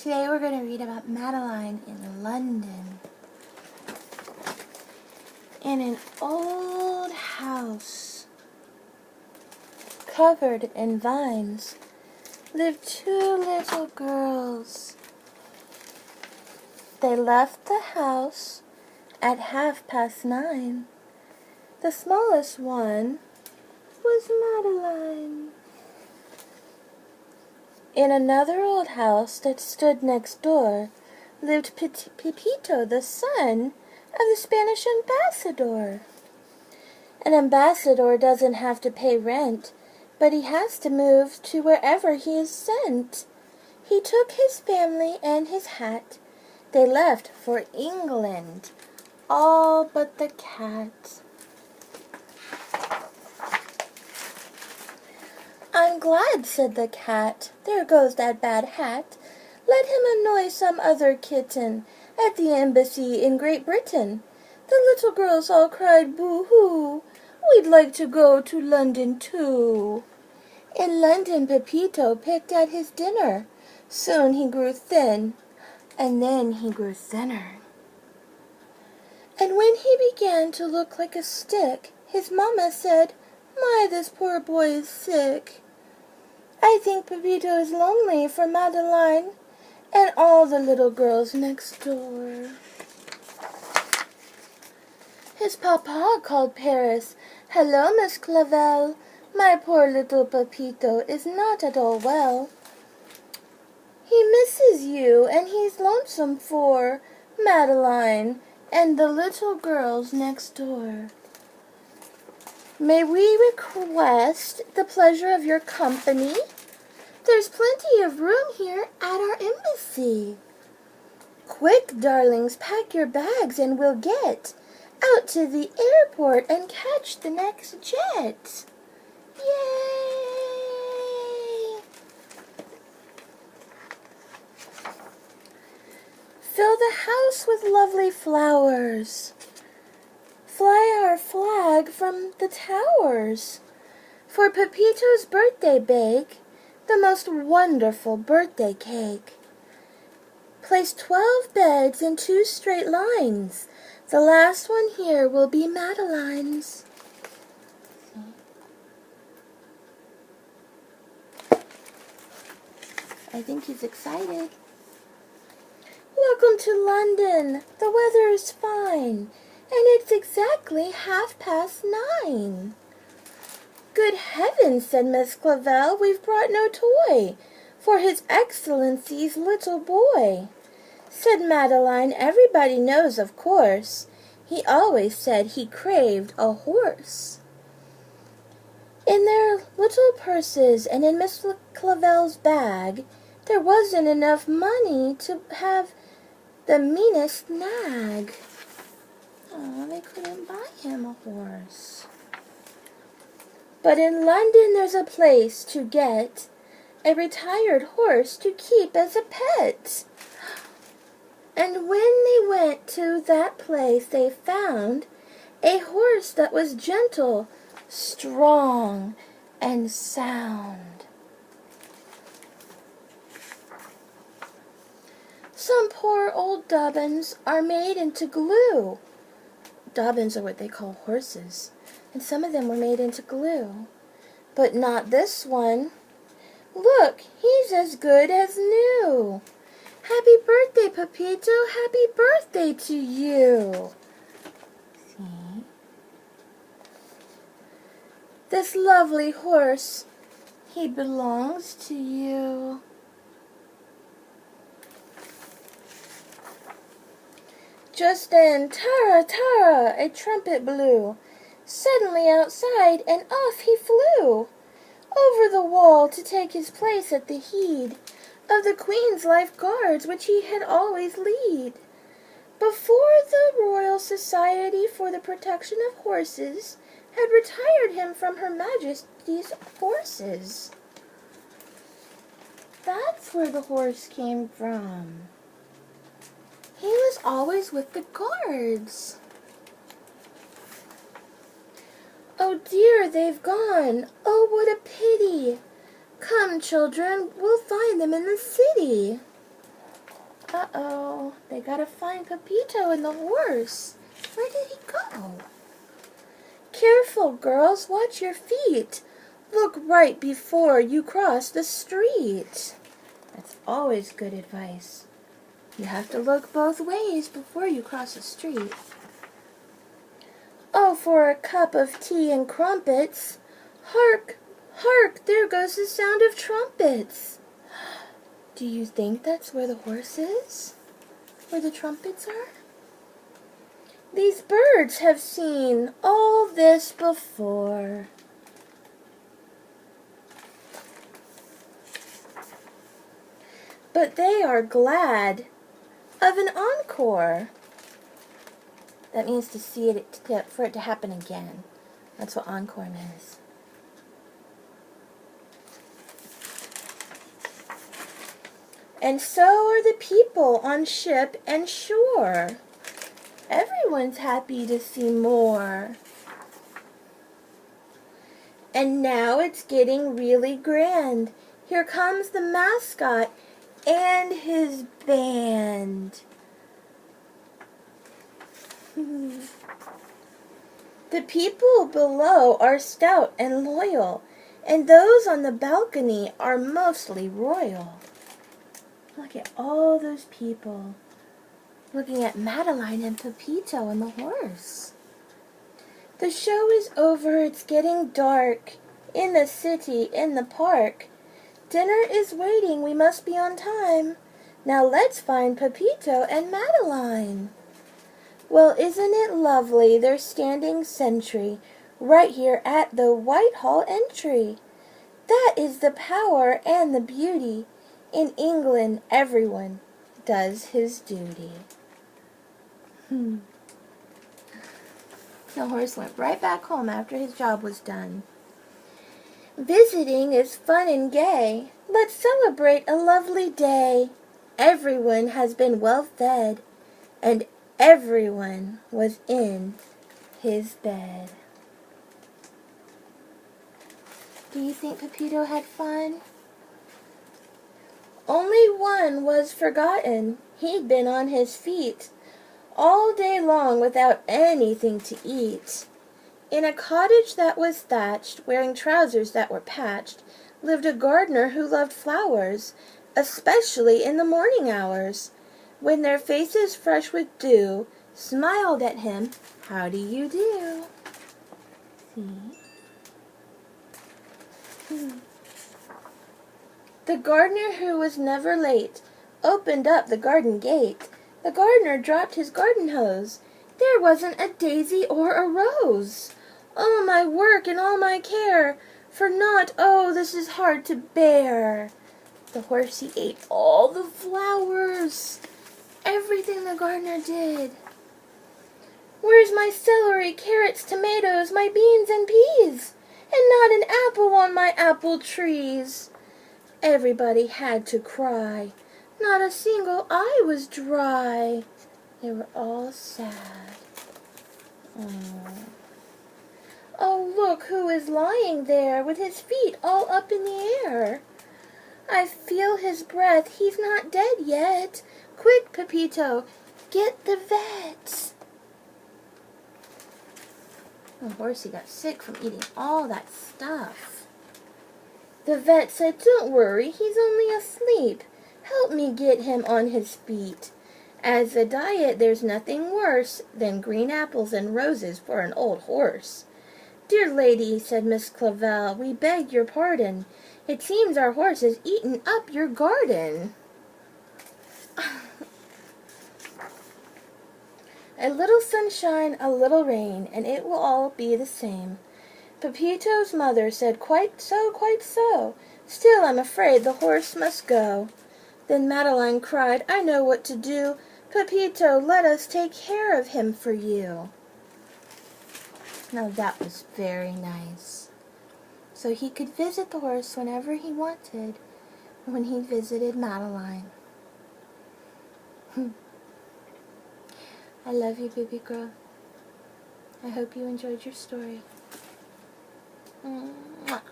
Today we're going to read about Madeline in London. In an old house covered in vines lived two little girls. They left the house at 9:30. The smallest one was Madeline. In another old house that stood next door lived Pepito, the son of the Spanish ambassador. An ambassador doesn't have to pay rent, but he has to move to wherever he is sent. He took his family and his hat. They left for England, all but the cat. "I'm glad," said the cat. "There goes that bad hat. Let him annoy some other kitten at the embassy in Great Britain." The little girls all cried boo-hoo. "We'd like to go to London too." In London Pepito picked at his dinner. Soon he grew thin, and then he grew thinner. And when he began to look like a stick, his mamma said, "My, this poor boy is sick." I think Pepito is lonely for Madeline and all the little girls next door. His papa called Paris. "Hello, Miss Clavel. My poor little Pepito is not at all well. He misses you, and he's lonesome for Madeline and the little girls next door. May we request the pleasure of your company? There's plenty of room here at our embassy. Quick, darlings, pack your bags and we'll get out to the airport and catch the next jet. Yay! Fill the house with lovely flowers. Fly our flag from the towers. For Pepito's birthday bake the most wonderful birthday cake. Place 12 beds in 2 straight lines. The last one here will be Madeline's." I think he's excited. "Welcome to London. The weather is fine, and it's exactly 9:30. "Good heavens," said Miss Clavel, "we've brought no toy for His Excellency's little boy." Said Madeline, "Everybody knows, of course, he always said he craved a horse." In their little purses and in Miss Clavel's bag, there wasn't enough money to have the meanest nag. Oh, they couldn't buy him a horse. But in London there's a place to get a retired horse to keep as a pet. And when they went to that place, they found a horse that was gentle, strong, and sound. Some poor old dobbins are made into glue. Dobbins are what they call horses, and some of them were made into glue. But not this one. Look, he's as good as new. Happy birthday, Pepito. Happy birthday to you. See? This lovely horse, he belongs to you. Just then, tara, tara, a trumpet blew. Suddenly outside, and off he flew, over the wall to take his place at the head of the Queen's Life Guards, which he had always lead. Before the Royal Society for the Protection of Horses had retired him from Her Majesty's forces. That's where the horse came from. He was always with the guards. "Oh dear, they've gone. Oh, what a pity. Come, children, we'll find them in the city." Uh-oh, they gotta find Pepito and the horse. Where did he go? Careful, girls, watch your feet. Look right before you cross the street. That's always good advice. You have to look both ways before you cross the street. Oh, for a cup of tea and crumpets. Hark, hark, there goes the sound of trumpets. Do you think that's where the horse is? Where the trumpets are? These birds have seen all this before. But they are glad of an encore. That means to see it, for it to happen again. That's what encore means. And so are the people on ship and shore. Everyone's happy to see more. And now it's getting really grand. Here comes the mascot and his band. The people below are stout and loyal, and those on the balcony are mostly royal. Look at all those people looking at Madeline and Pepito and the horse. The show is over, it's getting dark. In the city, in the park. Dinner is waiting, we must be on time. Now let's find Pepito and Madeline. Well, isn't it lovely, they're standing sentry right here at the Whitehall entry. That is the power and the beauty. In England, everyone does his duty. The horse went right back home after his job was done. Visiting is fun and gay. Let's celebrate a lovely day. Everyone has been well fed, and everyone was in his bed. Do you think Pepito had fun? Only one was forgotten. He'd been on his feet all day long without anything to eat. In a cottage that was thatched, wearing trousers that were patched, lived a gardener who loved flowers, especially in the morning hours, when their faces fresh with dew smiled at him, "How do you do?" The gardener, who was never late, opened up the garden gate. The gardener dropped his garden hose. There wasn't a daisy or a rose. All my work and all my care, for naught, oh, this is hard to bear. The horsey ate all the flowers, everything the gardener did. Where's my celery, carrots, tomatoes, my beans and peas? And not an apple on my apple trees. Everybody had to cry. Not a single eye was dry. They were all sad. Oh, look who is lying there with his feet all up in the air. I feel his breath. He's not dead yet. Quick, Pepito, get the vet. The horsey got sick from eating all that stuff. The vet said, "Don't worry, he's only asleep. Help me get him on his feet. As a diet, there's nothing worse than green apples and roses for an old horse." "Dear lady," said Miss Clavel, "we beg your pardon. It seems our horse has eaten up your garden." A little sunshine, a little rain, and it will all be the same. Pepito's mother said, "Quite so, quite so. Still, I'm afraid the horse must go." Then Madeline cried, "I know what to do. Pepito, let us take care of him for you." Now that was very nice. So he could visit the horse whenever he wanted, when he visited Madeline. I love you, baby girl. I hope you enjoyed your story. Mwah.